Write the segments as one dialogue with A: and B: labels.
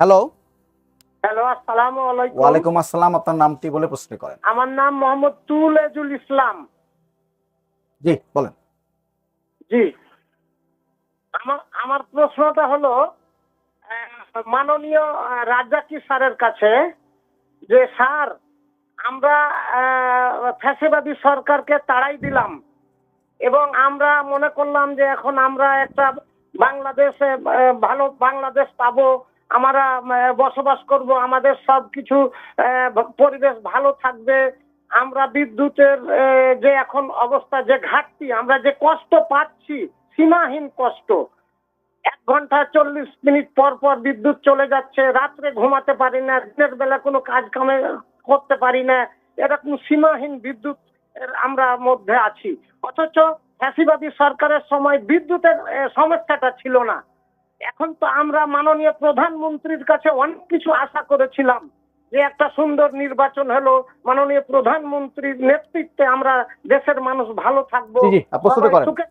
A: Hello.
B: Hello, আসসালামু আলাইকুম।
A: ওয়ালাইকুম আসসালাম। আপনার নামটি বলে প্রশ্ন করেন।
B: আমার নাম মোহাম্মদ তুলেজুল ইসলাম।
A: জি, বলেন।
B: জি, আমার আমার প্রশ্নটা হলো মাননীয় রাজ্জাকি স্যারের কাছে, যে স্যার, আমরা ফ্যাসিবাদী সরকারকে তাড়াই দিলাম এবং আমরা মনে করলাম যে এখন আমরা একটা বাংলাদেশে ভালো বাংলাদেশ পাবো, আমরা বসবাস করব, আমাদের সবকিছু পরিবেশ ভালো থাকবে, আমরা বিদ্যুতের যে এখন অবস্থা, যে ঘাটতি, আমরা যে কষ্ট পাচ্ছি, সীমাহীন কষ্ট। 1 ঘন্টা 40 মিনিট পর পর বিদ্যুৎ চলে যাচ্ছে, রাত্রে ঘুমাতে পারি না, দিনের বেলা কোনো কাজ কামে করতে পারি না, এরকম সীমাহীন বিদ্যুৎ আমরা মধ্যে আছি। অথচ ফ্যাসিবাদী সরকারের সময় বিদ্যুতের সমস্যাটা ছিল না। এখন তো আমরা মাননীয় প্রধানমন্ত্রীর কাছে অনেক কিছু আশা করেছিলাম, যে একটা সুন্দর নির্বাচন হলো, মাননীয় প্রধানমন্ত্রীর নেতৃত্বে আমরা দেশের মানুষ ভালো থাকবো,
A: জি, জি, প্রশ্নটা
B: সবাই
A: করেন।
B: সুখে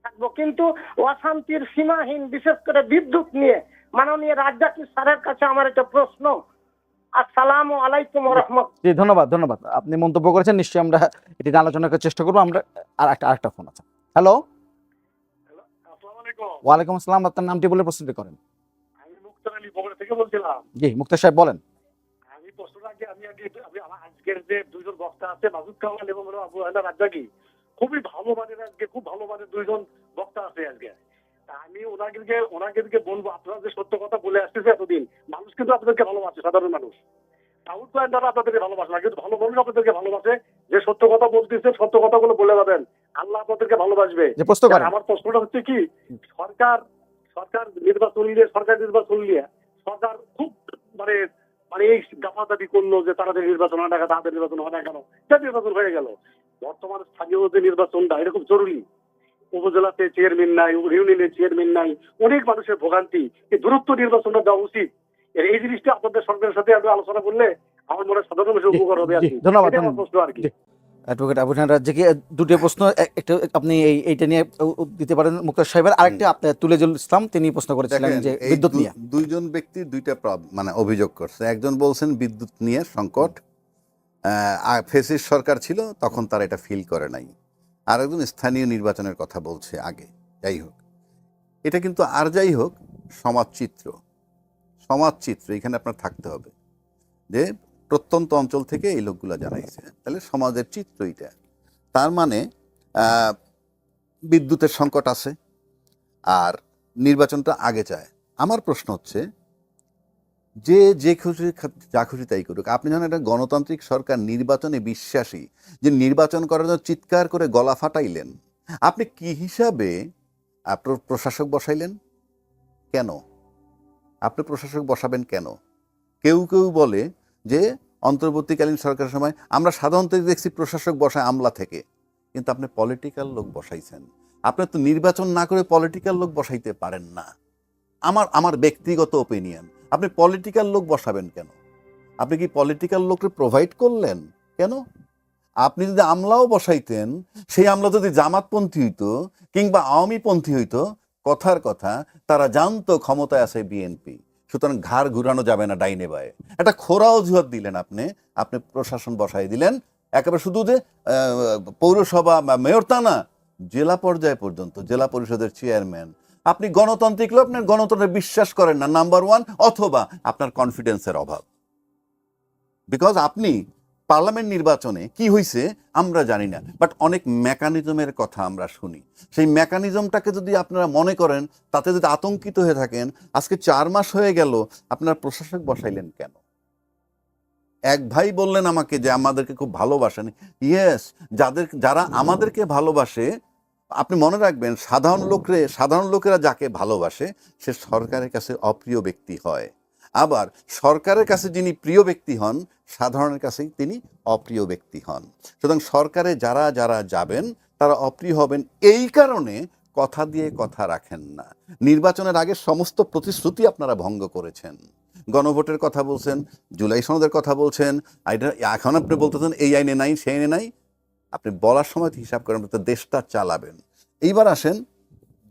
B: থাকবো। কিন্তু অশান্তির সীমাহীন, বিশেষ করে বিদ্যুৎ নিয়ে মাননীয় রাজ্জাকি স্যারের কাছে আমার একটা প্রশ্ন। আসসালামু আলাইকুম ওয়া রাহমাতুল্লাহ।
A: জি, ধন্যবাদ, ধন্যবাদ। আপনি মন্তব্য করেছেন। নিশ্চয়ই আমরা এটি নিয়ে আলোচনা করার চেষ্টা করব। আমরা আরেকটা ফোন আছে। হ্যালো।
C: আসসালামু আলাইকুম।
A: ওয়ালাইকুম আসসালাম। আপনার নামটি বলে প্রশ্নটি করেন।
C: আমি মুক্তার আলী বগুড়া থেকে বলছিলাম।
A: জি, মুক্তার সাহেব বলেন।
C: আমি প্রশ্নটা আমি আমার আজকের যে দুইজন বক্তা আছে, মাসুদ কামাল এবং হলো আবু হায়দার রাজ্জাকি, খুবই ভালো মানের, আজকে খুব ভালো মানের দুইজন বক্তা আছে আজকে। তা আমি ওনাদেরকে বলবো, আপনারা যে সত্য কথা বলে আসতেছে এতদিন, মানুষ কিন্তু আপনাদেরকে ভালোবাসে, সাধারণ মানুষ। দাউদ গোয়েন্দারা আপনাদেরকে ভালোবাসে না, কিন্তু ভালো মানুষ আপনাদেরকে ভালোবাসে। যে সত্য কথা বলতেছে, সত্য কথাগুলো বলে যাবেন, আল্লাহ আপনাদেরকে ভালোবাসবে।
A: যে প্রশ্ন করেন।
C: আমার প্রশ্নটা হচ্ছে কি, সরকার সরকার নির্বাচন নিয়ে সরকার খুব মানে মানে এই গাফাদাবি করলো যে তাড়াতাড়ি নির্বাচন হয় না, তাড়াতাড়ি নির্বাচন হয় না কেন? এটা নির্বাচন হয়ে গেল। বর্তমানে স্থানীয় যে নির্বাচনটা এরকম জরুরি, উপজেলাতে চেয়ারম্যান নাই, ইউনিয়নের চেয়ারম্যান নাই, অনেক মানুষের ভোগান্তি, এই দ্রুত নির্বাচনটা দেওয়া উচিত। এই জিনিসটা আপনাদের সরকারের সাথে আমি আলোচনা করলে আমার মনে হয় সাধারণ মানুষের উপকার হবে আর
A: জি,
C: কি।
A: ধন্যবাদ।
C: এটাই আমার প্রশ্ন আর কি।
A: অ্যাডভোকেট আবু হায়দার রাজ্জাকি, দুটো প্রশ্ন একটা আপনি এইটা নিয়ে দিতে পারেন মুক্তার সাহেবের। আরেকটা আপনি তুলেজুল ইসলাম, তিনি প্রশ্ন করেছিলেন
D: দেখেন,
A: যে
D: এই
A: বিদ্যুৎ নিয়ে।
D: দুইজন ব্যক্তি দুইটা মানে অভিযোগ করছে। একজন বলছেন বিদ্যুৎ নিয়ে সংকট, ফেসিস সরকার ছিল তখন তারা এটা ফিল করে নাই। আর একজন স্থানীয় নির্বাচনের কথা বলছে আগে। যাই হোক, এটা কিন্তু আর যাই হোক, সমাজচিত্র এখানে আপনার থাকতে হবে যে প্রত্যন্ত অঞ্চল থেকে এই লোকগুলো জানাইছে, তাহলে সমাজের চিত্র এটা। তার মানে বিদ্যুতের সংকট আছে আর নির্বাচনটা আগে চায়। আমার প্রশ্ন হচ্ছে, যে খুশি যা খুশি তাই করুক, আপনি যখন একটা গণতান্ত্রিক সরকার নির্বাচনে বিশ্বাসী, যে নির্বাচন করার জন্য চিৎকার করে গলা ফাটাইলেন, আপনি কি হিসাবে আপনার প্রশাসক বসাইলেন? কেন আপনি প্রশাসক বসাবেন কেন? কেউ কেউ বলে যে অন্তর্বর্তীকালীন সরকারের সময় আমরা সাধারণত দেখছি প্রশাসক বসায় আমলা থেকে, কিন্তু আপনি পলিটিক্যাল লোক বসাইছেন। আপনি তো নির্বাচন না করে পলিটিক্যাল লোক বসাইতে পারেন না। আমার ব্যক্তিগত ওপিনিয়ন, আপনি পলিটিক্যাল লোক বসাবেন কেন? আপনি কি পলিটিক্যাল লোককে প্রোভাইড করলেন কেন? আপনি যদি আমলাও বসাইতেন, সেই আমলা যদি জামাতপন্থী হইতো কিংবা আওয়ামীপন্থী হইতো, কথার কথা তারা জানতো ক্ষমতায় আছে বিএনপি, সুতরাং ঘাড় ঘুরানো যাবে না ডাইনে বায়ে। একটা খোরা অজুহাত দিলেন আপনি প্রশাসন বসাই দিলেন। একেবারে শুধু যে পৌরসভা মেয়র তা না, জেলা পর্যায়ে পর্যন্ত, জেলা পরিষদের চেয়ারম্যান। আপনি গণতান্ত্রিক লোক, আপনার গণতন্ত্রে বিশ্বাস করেন না, নাম্বার ওয়ান, অথবা আপনার কনফিডেন্সের অভাব। বিকজ আপনি পার্লামেন্ট নির্বাচনে কি হয়েছে আমরা জানি না, বাট অনেক মেকানিজমের কথা আমরা শুনি। সেই মেকানিজমটাকে যদি আপনারা মনে করেন, তাতে যদি আতঙ্কিত হয়ে থাকেন, আজকে 4 মাস হয়ে গেল, আপনারা প্রশাসক বসাইলেন কেন? এক ভাই বললেন আমাকে যে আমাদেরকে খুব ভালোবাসেন। ইয়েস, যারা আমাদেরকে ভালোবাসে, আপনি মনে রাখবেন, সাধারণ লোকেরা যাকে ভালোবাসে সে সরকারের কাছে অপ্রিয় ব্যক্তি হয়। আবার সরকারের কাছে যিনি প্রিয় ব্যক্তি হন, সাধারণের কাছেই তিনি অপ্রিয় ব্যক্তি হন। সুতরাং সরকারে যারা যারা যাবেন তারা অপ্রিয় হবেন। এই কারণে কথা দিয়ে কথা রাখেন না। নির্বাচনের আগে সমস্ত প্রতিশ্রুতি আপনারা ভঙ্গ করেছেন। গণভোটের কথা বলছেন, জুলাই সনদের কথা বলছেন, এখন আপনি বলতেছেন এই আইনে নাই, সেই আইনে নাই। আপনি বলার সময় হিসাব করেন, আপনি তো দেশটা চালাবেন। এইবার আসেন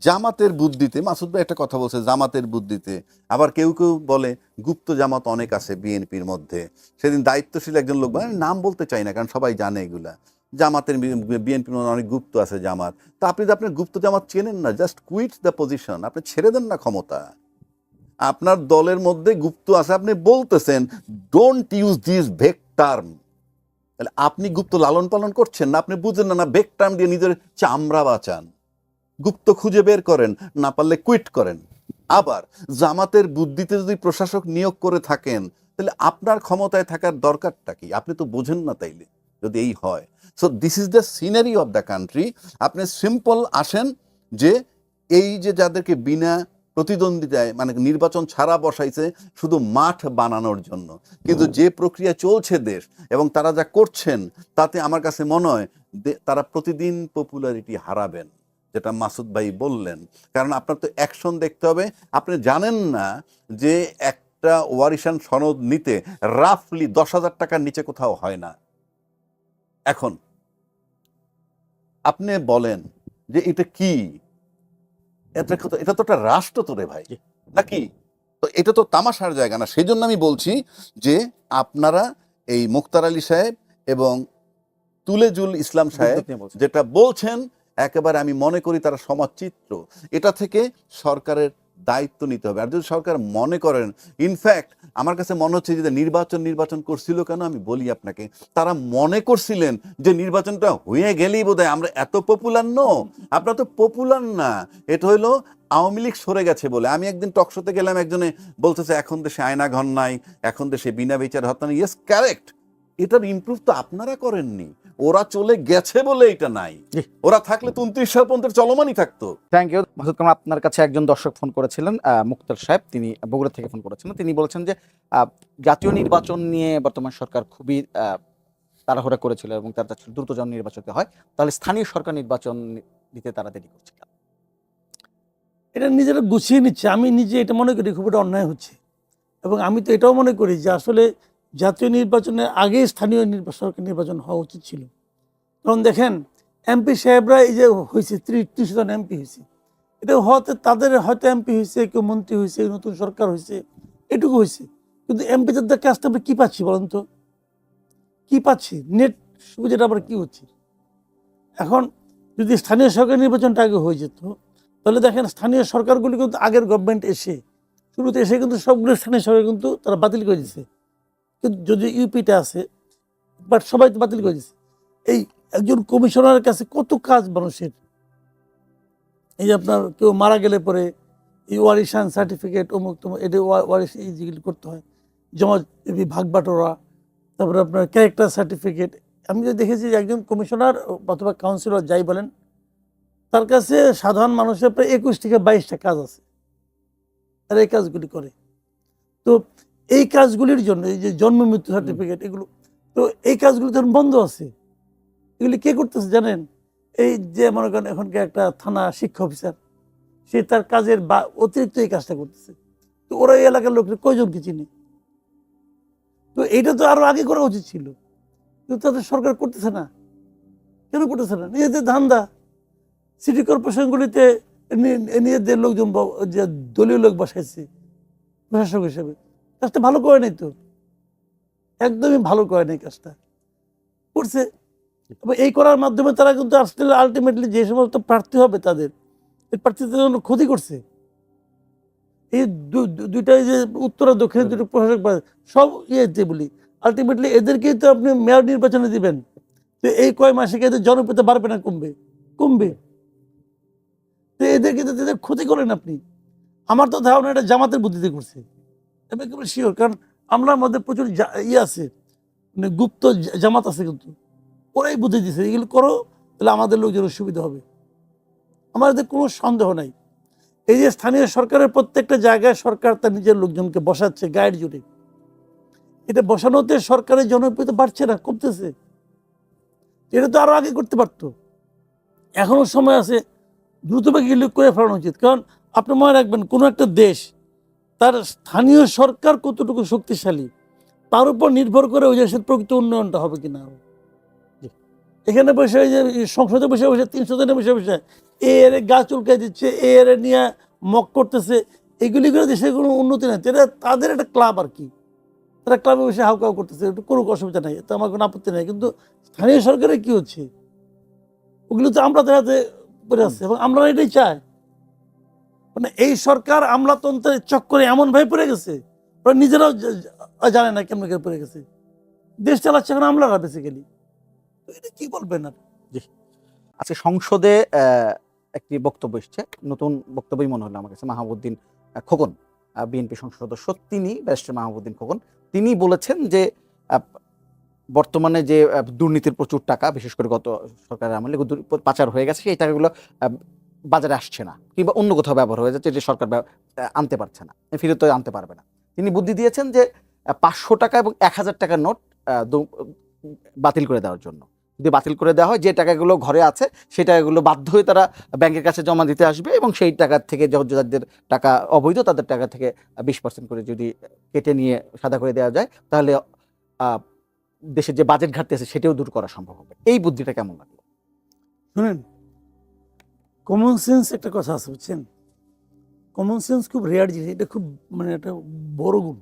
D: জামাতের বুদ্ধিতে, মাসুদ ভাই একটা কথা বলছে জামাতের বুদ্ধিতে, আবার কেউ কেউ বলে গুপ্ত জামাত অনেক আছে বিএনপির মধ্যে। সেদিন দায়িত্বশীল একজন লোক, মানে নাম বলতে চাই না কারণ সবাই জানে এগুলা, জামাতের বিএনপির মধ্যে অনেক গুপ্ত আছে জামাত। তা আপনি তো আপনার গুপ্ত জামাত চেনেন না, জাস্ট কুইট দ্য পজিশন, আপনি ছেড়ে দেন না ক্ষমতা। আপনার দলের মধ্যে গুপ্ত আছে, আপনি বলতেছেন don't use this vague term. তাহলে আপনি গুপ্ত লালন পালন করছেন না, আপনি বুঝেন না ভেগ টার্ম দিয়ে নিজের চামড়া বাঁচান। গুপ্ত খুঁজে বের করেন, না পারলে কুইট করেন। আবার জামাতের বুদ্ধিতে যদি প্রশাসক নিয়োগ করে থাকেন, তাহলে আপনার ক্ষমতায় থাকার দরকারটা কি? আপনি তো বোঝেন না তাইলে যদি এই হয়। So this is the scenery of the country. আপনি সিম্পল আসেন যে এই যে যাদেরকে বিনা প্রতিদ্বন্দ্বিতায় মানে নির্বাচন ছাড়া বসাইছে শুধু মাঠ বানানোর জন্য, কিন্তু যে প্রক্রিয়া চলছে দেশ এবং তারা যা করছেন তাতে আমার কাছে মনে হয় তারা প্রতিদিন পপুলারিটি হারাবেন, যেটা মাসুদ ভাই বললেন। কারণ আপনার তো অ্যাকশন দেখতে হবে। আপনি জানেন না যে একটা ওয়ারিশান সনদ নিতে রাফলি 10,000 টাকার নিচে কোথাও হয় না। এখন আপনি বলেন যে এটা কি, এটা তো একটা রাষ্ট্র তো রে ভাই, নাকি? তো এটা তো তামাশার জায়গা না। সেই জন্য আমি বলছি যে আপনারা এই মুক্তার আলী সাহেব এবং তুলেজুল ইসলাম সাহেব
A: নিয়ে বলছেন।
D: যেটা বলছেন, একেবারে আমি মনে করি তারা সমাজচিত্র। এটা থেকে সরকারের দায়িত্ব নিতে হবে। আর যদি সরকার মনে করেন, ইনফ্যাক্ট আমার কাছে মনে হচ্ছে যে নির্বাচন করছিল কেন, আমি বলি আপনাকে, তারা মনে করছিলেন যে নির্বাচনটা হয়ে গেলেই বোধহয় আমরা এত পপুলার আপনারা তো পপুলার না। এটা হইলো আওয়ামী লীগ সরে গেছে বলে। আমি একদিন টকশোতে গেলাম, একজনে বলতেছে এখন দেশে আয়নাঘর নাই, এখন দেশে বিনা বিচার হত্যা নেই। Yes, correct. এটার ইমপ্রুভ তো আপনারা করেননি, ওরা চলে গেছে বলে এটা নাই। ওরা থাকলে তো 29 সাল পর্যন্ত চলমানই থাকতো।
A: Thank you Masud Kamal. আপনার কাছে একজন দর্শক ফোন করেছিলেন, মুক্তার সাহেব, তিনি বগুড়া থেকে ফোন করেছিলেন। তিনি বলেছেন যে জাতীয় নির্বাচন নিয়ে বর্তমান সরকার খুবই তাড়াহুড়া করেছিল এবং তারা চাচ্ছিল দ্রুত যেন নির্বাচন হয়, তাহলে স্থানীয় সরকার নির্বাচন দিতে তারা দেরি করছে।
E: এটা নিজেরা গুছিয়ে নিচ্ছে। আমি নিজে এটা মনে করি খুব একটা অন্যায় হচ্ছে, এবং আমি তো এটাও মনে করি যে আসলে জাতীয় নির্বাচনের আগে স্থানীয় সরকার নির্বাচন হওয়া উচিত ছিল। কারণ দেখেন, এমপি সাহেবরা এই যে হয়েছে 30 জন এমপি হয়েছে, এটা হতে তাদের হয়তো এমপি হয়েছে, কেউ মন্ত্রী হয়েছে, নতুন সরকার হয়েছে, এটুকু হয়েছে। কিন্তু এমপিদের কাজটা আমরা কী পাচ্ছি বলেন তো? কী পাচ্ছি? নেট সুবিধাটা আবার কী হচ্ছে? এখন যদি স্থানীয় সরকার নির্বাচনটা আগে হয়ে যেত, তাহলে দেখেন স্থানীয় সরকারগুলি কিন্তু আগের গভর্নমেন্ট শুরুতে এসে কিন্তু সবগুলো স্থানীয় সরকার কিন্তু তারা বাতিল করে দিচ্ছে। কিন্তু যদি ইউপিটা আছে, বাট সবাই তো বাতিল করে দিচ্ছে। এই একজন কমিশনারের কাছে কত কাজ মানুষের, এই যে আপনার কেউ মারা গেলে পরে এই ওয়ারিশান সার্টিফিকেট অমুক তমুক, এটা ওয়ারিশ এই যেগুলি করতে হয়, জমা ভাগ বাটোরা, তারপরে আপনার ক্যারেক্টার সার্টিফিকেট। আমি যে দেখেছি যে একজন কমিশনার অথবা কাউন্সিলর যাই বলেন, তার কাছে সাধারণ মানুষের প্রায় 21 থেকে 22টা কাজ আছে, আর এই কাজগুলি করে। তো এই কাজগুলির জন্য এই যে জন্ম মৃত্যু সার্টিফিকেট, এগুলো তো এই কাজগুলি তখন বন্ধ আছে। এগুলি কে করতেছে জানেন? এই যে মনে করেন এখনকার একটা থানা শিক্ষা অফিসার, সে তার কাজের বা অতিরিক্ত এই কাজটা করতেছে। তো ওরা এই এলাকার লোকের কয়জনকে চিনে? তো এইটা তো আরো আগে করা উচিত ছিল, কিন্তু তাদের সরকার করতেছে না। কেন করতেছে না? নিজেদের ধান্দা। সিটি কর্পোরেশনগুলিতে নিজেদের লোকজন যে দলীয় লোক বসাইছে প্রশাসক হিসেবে, কাজটা ভালো করে নাই তো, একদমই ভালো করে নাই কাজটা করছে। এই করার মাধ্যমে তারা কিন্তু আসলে আলটিমেটলি যে সমস্ত প্রার্থী হবে তাদের, এই প্রার্থীদের জন্য ক্ষতি করছে। এই দুইটাই যে উত্তর আর দক্ষিণের দুটো প্রশাসক সব ইয়েতে বলি, আলটিমেটলি এদেরকেই তো আপনি মেয়র নির্বাচনে দিবেন। তো এই কয় মাসে কি এদের জনপ্রিয়তা বাড়বে না কমবে? কমবে। তো এদেরকে তো এদের ক্ষতি করেন আপনি। আমার তো ধারণা এটা জামাতের বুদ্ধিতে করছে, আমি একেবারে শিওর। কারণ আমলার মধ্যে প্রচুর ইয়ে আছে, মানে গুপ্ত জামাত আছে, কিন্তু ওরাই বুদ্ধি দিচ্ছে এগুলো করো, তাহলে আমাদের লোকজনের সুবিধা হবে। আমার এদের কোনো সন্দেহ নাই। এই যে স্থানীয় সরকারের প্রত্যেকটা জায়গায় সরকার তার নিজের লোকজনকে বসাচ্ছে গাইড জুড়ে, এটা বসানোতে সরকারের জনপ্রিয়তা বাড়ছে না, কমতেছে। এটা তো আরো আগে করতে পারতো, এখনো সময় আছে, দ্রুতবেগে গিয়ে করে ফেলানো উচিত। কারণ আপনি মনে রাখবেন, কোনো একটা দেশ তার স্থানীয় সরকার কতটুকু শক্তিশালী তার উপর নির্ভর করে ওই দেশের প্রকৃত উন্নয়নটা হবে কিনা। এখানে বসে ওই যে সংসদে বসে বসে 300 জনে বসে বসে এর গা চুলকাই দিচ্ছে, এর নিয়ে মক করতেছে, এগুলি করে দেশের কোনো উন্নতি নাই। এটা তাদের একটা ক্লাব আর কি, তারা ক্লাবে বসে হাউকাউ করতেছে, একটু কোনো অসুবিধা নাই, তো আমার কোনো আপত্তি নাই। কিন্তু স্থানীয় সরকারের কি হচ্ছে, ওগুলো তো আমরা হাতে পড়ে আসছে, এবং আমরা এটাই চাই। মানে এই সরকার আমলাতন্ত্রের চক্করে এমন ভাবে পড়ে গেছে, ওরা নিজেরাও জানে না কেমন করে পড়ে গেছে। দেশ চালাচ্ছে এখন আমলারা বেসিক্যালি। এটা কি বলবেন আর?
A: আজকে সংসদে একটি বক্তব্য এসছে, নতুন বক্তব্যই মনে হলো আমার কাছে। মাহবুবউদ্দিন খোকন, বিএনপি সংসদ সদস্য, তিনি ব্যারিস্টার মাহবুবউদ্দিন খোকন, তিনি বলেছেন যে বর্তমানে যে দুর্নীতির প্রচুর টাকা, বিশেষ করে গত সরকারের আমলে পাচার হয়ে গেছে, সেই টাকাগুলো বাজারে আসছে না, কিংবা অন্য কোথাও ব্যবহার হয়ে যাচ্ছে, যে সরকার আনতে পারছে না, ফিরত আনতে পারবে না। তিনি বুদ্ধি দিয়েছেন যে 500 টাকা এবং 1000 টাকার নোট বাতিল করে দেওয়ার জন্য। যদি বাতিল করে দেওয়া হয়, যে টাকাগুলো ঘরে আছে সেই টাকাগুলো বাধ্য হয়ে তারা ব্যাংকের কাছে জমা দিতে আসবে, এবং সেই টাকা থেকে যাদের টাকা অবৈধ, তাদের টাকা থেকে 20% করে যদি কেটে নিয়ে সাদা করে দেওয়া যায়, তাহলে দেশের যে বাজেট ঘাটতি আছে সেটাও দূর করা সম্ভব হবে। এই বুদ্ধিটা কেমন লাগলো?
E: শুনেন, কমন সেন্স একটা কথা আছে, বুঝছেন? কমন সেন্স খুব রেয়ার জিনিস, এটা খুব মানে একটা বড় গুণ।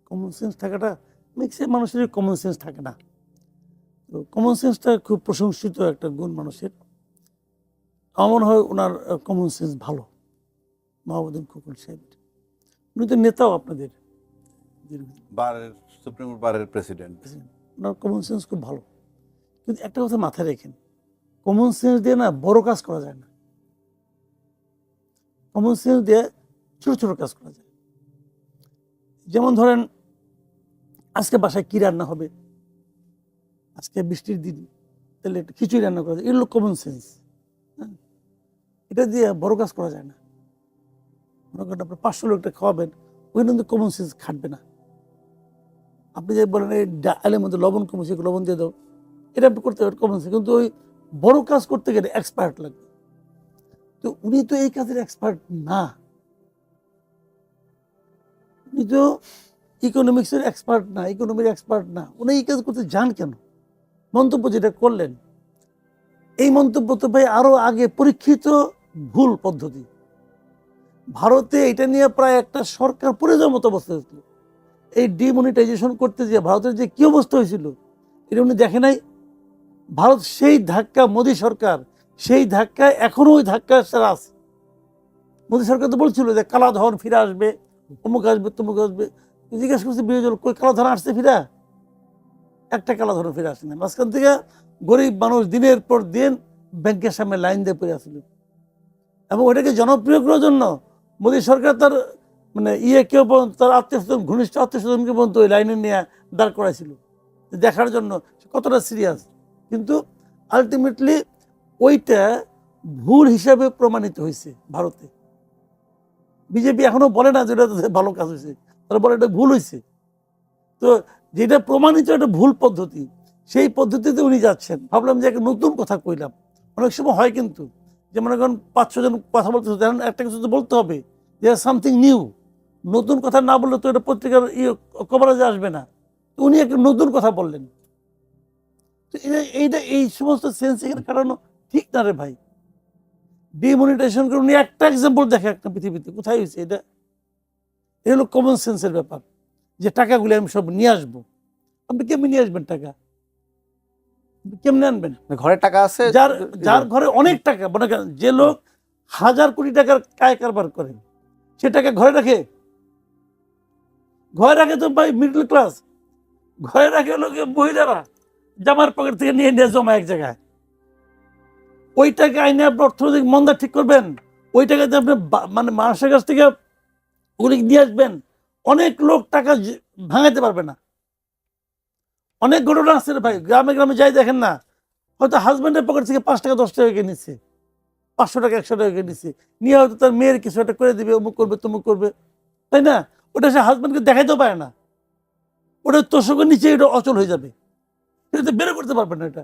E: কমন সেন্স থাকাটা ম্যাক্সিমাম মানুষের কমন সেন্স থাকে না। তো কমন সেন্সটা খুব প্রশংসিত একটা গুণ মানুষের। আমার মনে হয় ওনার কমন সেন্স ভালো, মাহবুবউদ্দিন খোকন সাহেব। উনি তো নেতাও আপনাদের,
D: বারের সুপ্রিম বারের প্রেসিডেন্ট।
E: ওনার কমন সেন্স খুব ভালো। কিন্তু একটা কথা মাথায় রেখেন, কমন সেন্স দিয়ে না বড় কাজ করা যায় না, কমন সেন্স দিয়ে ছোট ছোট কাজ করা যায়। যেমন ধরেন, আজকে বাসায় কি রান্না হবে, আজকে বৃষ্টির দিন, তাহলে একটু খিচুড়ি রান্না করা যায়, এগুলো কমন সেন্স। হ্যাঁ, এটা দিয়ে বড় কাজ করা যায় না। মনে করেন আপনি 500 লোকটা খাওয়াবেন, ওই কিন্তু কমন সেন্স খাটবে না। আপনি যে বলেন এই ডালের মধ্যে লবণ কমেছে, লবণ দিয়ে দাও, এটা আপনি করতে পারেন কমন সেন্স। কিন্তু ওই বড় কাজ করতে গেলে এক্সপার্ট লাগবে। তো উনি তো এই কাজের এক্সপার্ট না, উনি তো ইকোনমিক্সের এক্সপার্ট না, ইকোনমির এক্সপার্ট না। উনি এই কাজ করতে যান কেন? মন্তব্য যেটা করলেন, এই মন্তব্য তো ভাই আরো আগে পরীক্ষিত ভুল পদ্ধতি। ভারতে এটা নিয়ে প্রায় একটা সরকার পড়ে যাওয়ার মতো অবস্থা হয়েছিল। এই ডিমনিটাইজেশন করতে যে ভারতের যে কি অবস্থা হয়েছিল, এটা উনি দেখে নাই। ভারত সেই ধাক্কা, মোদী সরকার সেই ধাক্কায় এখনো ওই ধাক্কা সারা আছে। মোদী সরকার তো বলছিল যে কালাধন ফিরে আসবে, অমুক আসবে, তমুক আসবে। জিজ্ঞেস করছে বিরোধী দল, কই কালাধন আসছে ফিরা? একটা কালাধন ফিরে আসে না। মাঝখান থেকে গরিব মানুষ দিনের পর দিন ব্যাংকের সামনে লাইন দিয়ে পড়ে আসছিল, এবং ওটাকে জনপ্রিয় করার জন্য মোদী সরকার তার মানে কেউ তার আত্মীয়-স্বজন, ঘনিষ্ঠ আত্মীয়-স্বজনকে পর্যন্ত ওই লাইনে নিয়ে দাঁড় করাইছিল, দেখার জন্য কতটা সিরিয়াস। কিন্তু আলটিমেটলি ওইটা ভুল হিসাবে প্রমাণিত হয়েছে ভারতে। বিজেপি এখনো বলে না যে এটা ভালো কাজ হয়েছে, তারা বলে এটা ভুল হয়েছে। তো যেটা প্রমাণিত একটা ভুল পদ্ধতি, সেই পদ্ধতিতে উনি যাচ্ছেন। ভাবলাম যে একটা নতুন কথা কইলাম। অনেক সময় হয় কিন্তু, যে মনে করেন 500 জন কথা বলতে, একটা কিছু তো বলতে হবে, যে সামথিং নিউ। নতুন কথা না বললে তো এটা পত্রিকার কভারেজে আসবে না। উনি একটা নতুন কথা বললেন। তো এইটা এই সমস্ত সেন্স এখানে কাটানো ঠিক না রে ভাই। ডিমনিটাইজেশন করে উনি একটা এক্সাম্পল দেখে একটা পৃথিবীতে কোথায় হয়েছে এটা? এটা হলো কমন সেন্সের ব্যাপার, যে টাকাগুলি আমি সব নিয়ে আসবো। আপনি কেমনি নিয়ে আসবেন টাকা? কেমনে আনবেন?
A: ঘরে টাকা আছে,
E: যার ঘরে অনেক টাকা, মনে করেন যে লোক 1000 কোটি টাকার কায় কারবার করে, সে টাকা ঘরে রাখে? ঘরে রাখে তো ভাই মিডল ক্লাস, ঘরে রাখে লোকে মহিলারা জামার পকেট থেকে নিয়ে নিয়ে জমা এক জায়গায়। ওই টাকা আইনে আপনি অর্থনৈতিক মন্দা ঠিক করবেন, ওই টাকাতে আপনি মানে মানুষের কাছ থেকে ওগুলি নিয়ে আসবেন। অনেক লোক টাকা ভাঙাইতে পারবে না। অনেক ঘটনা আছে ভাই, গ্রামে গ্রামে যাই দেখেন না, হয়তো হাজব্যান্ডের পকেট থেকে 5 টাকা 10 টাকা নিচ্ছে, 500 টাকা 100 টাকা নিচ্ছে, নিয়ে হয়তো তার মেয়ের কিছু একটা করে দিবে, অমুক করবে তমুক করবে, তাই না? ওটা সে হাজব্যান্ডকে দেখাইতেও পারে না, ওটা তোষকের নিচে এটা অচল হয়ে যাবে, এটা বেরো করতে পারবে না। এটা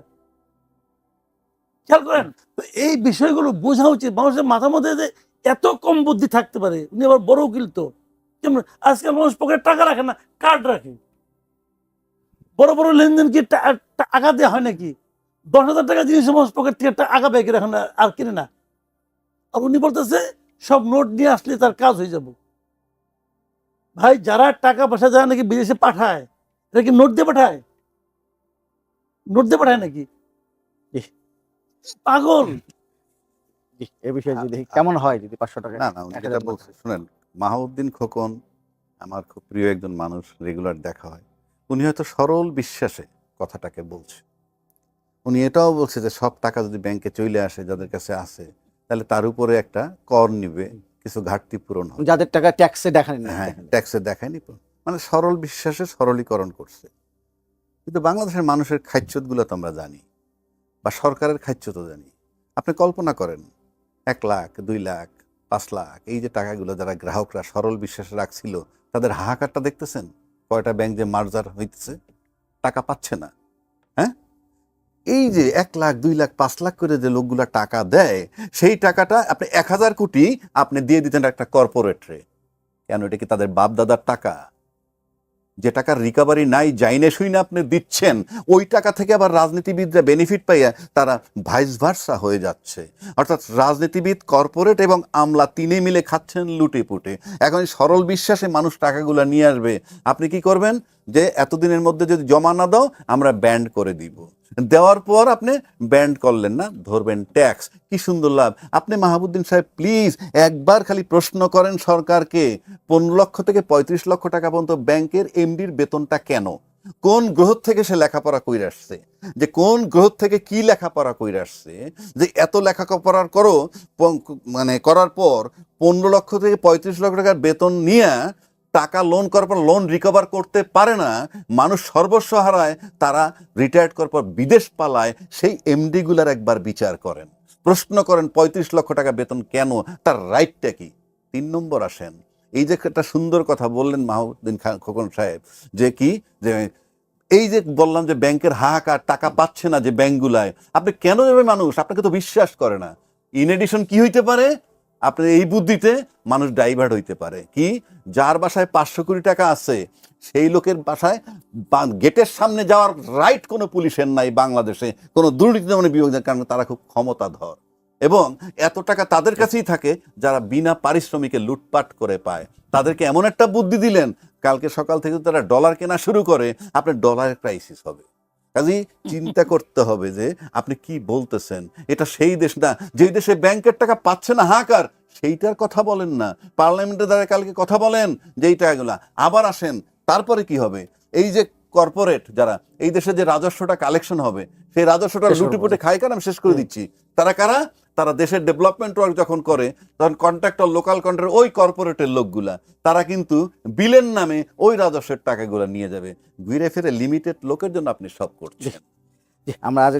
E: খেয়াল করেন। তো এই বিষয়গুলো বোঝা উচিত। মানুষের মাথার মধ্যে যে এত কম বুদ্ধি থাকতে পারে, উনি আবার বড় উকিল তো। কেমন আজকাল মানুষ পকেটে টাকা রাখে না, কার্ড রাখে। বড় বড় লেনদেন কি টাকা দেওয়া হয় নাকি? 10,000 টাকা জিনিস আমার পকেট থেকে একটা আগা ব্যাগের এখন আর কিনে না। আর উনি বলতেছে সব নোট নিয়ে আসলে তার কাজ হয়ে যাব। ভাই, যারা টাকা পয়সা যারা নাকি বিদেশে পাঠায়, এটা কি নোট দিয়ে পাঠায়? নোট দিয়ে পাঠায় নাকি?
A: ইহ।
E: পাগল।
A: জি, এ বিষয়ে যদি কেমন হয় যদি 500 টাকা
D: না না উনি যেটা বলছে শুনেন, মাহউদ্দিন খোকন আমার খুব প্রিয় একজন মানুষ, রেগুলার দেখা হয়। উনি হয়তো সরল বিশ্বাসে কথাটাকে বলছে। উনি এটাও বলছে যে সব টাকা যদি ব্যাংকে চলে আসে যাদের কাছে আছে, তাহলে তার উপরে একটা কর নিবে, কিছু ঘাটতি পূরণ হবে।
A: যাদের টাকা ট্যাক্সে দেখানি না।
D: হ্যাঁ, ট্যাক্সে দেখায়নি, মানে সরল বিশ্বাসে সরলীকরণ করছে। কিন্তু বাংলাদেশের মানুষের খাইচ্ছতগুলো তো আমরা জানি, বা সরকারের খাইচ্ছতও জানি। আপনি কল্পনা করেন 1 লাখ, 2 লাখ, 5 লাখ এই যে টাকাগুলো যারা গ্রাহকরা সরল বিশ্বাসে রাখছিল, তাদের হাহাকারটা দেখতেছেন? কয়টা ব্যাংক যে মার্জার হইতেছে, টাকা পাচ্ছে না। হ্যাঁ, এই যে 1 লাখ, 2 লাখ, 5 লাখ করে যে লোকগুলা টাকা দেয়, সেই টাকাটা আপনি 1000 কোটি আপনি দিয়ে দিতেন একটা কর্পোরেটরে। কেন? এটা কি তাদের বাপ দাদার টাকা? যে টাকার রিকভারি নাই, যাইনে শুইনে আপনি দিচ্ছেন, ওই টাকা থেকে আবার রাজনীতিবিদরা বেনিফিট পাইয়া তারা ভাইস ভার্সা হয়ে যাচ্ছে। অর্থাৎ রাজনীতিবিদ, কর্পোরেট এবং আমলা তিনে মিলে খাচ্ছেন লুটে পুটে। এখন এই সরল বিশ্বাসে মানুষ টাকাগুলো নিয়ে আসবে, আপনি কি করবেন? যে এতদিনের মধ্যে যদি জমা না দাও আমরা ব্যান্ড করে দিব। দেওয়ার পর আপনি ব্যান্ড করলেন না, ধরবেন ট্যাক্স। কি সুন্দর লাভ! আপনি মাহবুদ্দিন সাহেব প্লিজ একবার খালি প্রশ্ন করেন সরকারকে, 15 লক্ষ থেকে 35 লক্ষ টাকা পর্যন্ত ব্যাংকের এমডির বেতনটা কেন? কোন গ্রহ থেকে সে লেখাপড়া কইরা আসছে? যে কোন গ্রহ থেকে কি লেখাপড়া কইরা আসছে যে এত লেখাপড়ার করো, মানে করার পর 15 লক্ষ থেকে 35 লক্ষ টাকার বেতন নিয়ে টাকা লোন করার পর লোন রিকভার করতে পারে না, মানুষ সর্বস্ব হারায়, তারা রিটায়ার্ড করার পর বিদেশ পালায়। সেই এমডিগুলার একবার বিচার করেন, প্রশ্ন করেন 35 লক্ষ টাকা বেতন কেন, তার রাইটটা কি? 3 নম্বর আসেন, এই যে একটা সুন্দর কথা বললেন মাহমুদ্দিন খোকন সাহেব, যে কি যে এই যে বললাম যে ব্যাংকের হাহাকার, টাকা পাচ্ছে না যে ব্যাংকগুলায়, আপনি কেন দেবে মানুষ? আপনাকে তো বিশ্বাস করে না। ইন এডিশন কি হইতে পারে? আপনার এই বুদ্ধিতে মানুষ ডাইভার্ট হইতে পারে। কি? যার বাসায় 500 কোটি টাকা আছে, সেই লোকের বাসায় গেটের সামনে যাওয়ার রাইট কোনো পুলিশের নাই বাংলাদেশে, কোনো দুর্নীতি দমন বিভাগের, কারণে তারা খুব ক্ষমতাধর এবং এত টাকা তাদের কাছেই থাকে যারা বিনা পারিশ্রমিকে লুটপাট করে পায়। তাদেরকে এমন একটা বুদ্ধি দিলেন, কালকে সকাল থেকে তারা ডলার কেনা শুরু করে, আপনার ডলারের ক্রাইসিস হবে। কাজেই চিন্তা করতে হবে যে আপনি কি বলতেছেন। এটা সেই দেশ না যেই দেশে ব্যাংকের টাকা পাচ্ছে না, হাহাকার, সেইটার কথা বলেন না। পার্লামেন্টের দ্বারা কালকে কথা বলেন যে এই টাকাগুলা আবার আসেন। তারপরে কি হবে? এই যে কর্পোরেট যারা এই দেশে যে রাজস্বটা কালেকশন হবে, সেই রাজস্বটা লুটিপুটে খায় কারণ আমি শেষ করে দিচ্ছি। তারা কারা? তারা দেশের ডেভেলপমেন্ট ওয়ার্ক যখন করে, তখন কন্ট্রাক্টর, লোকাল কন্ট্রাক্টর, ওই কর্পোরেটের লোকগুলা, তারা কিন্তু বিলের নামে ওই রাজস্বের টাকাগুলো নিয়ে যাবে। ঘুরে ফিরে লিমিটেড লোকের জন্য আপনি সব করছেন।
A: জি, আমরা আজ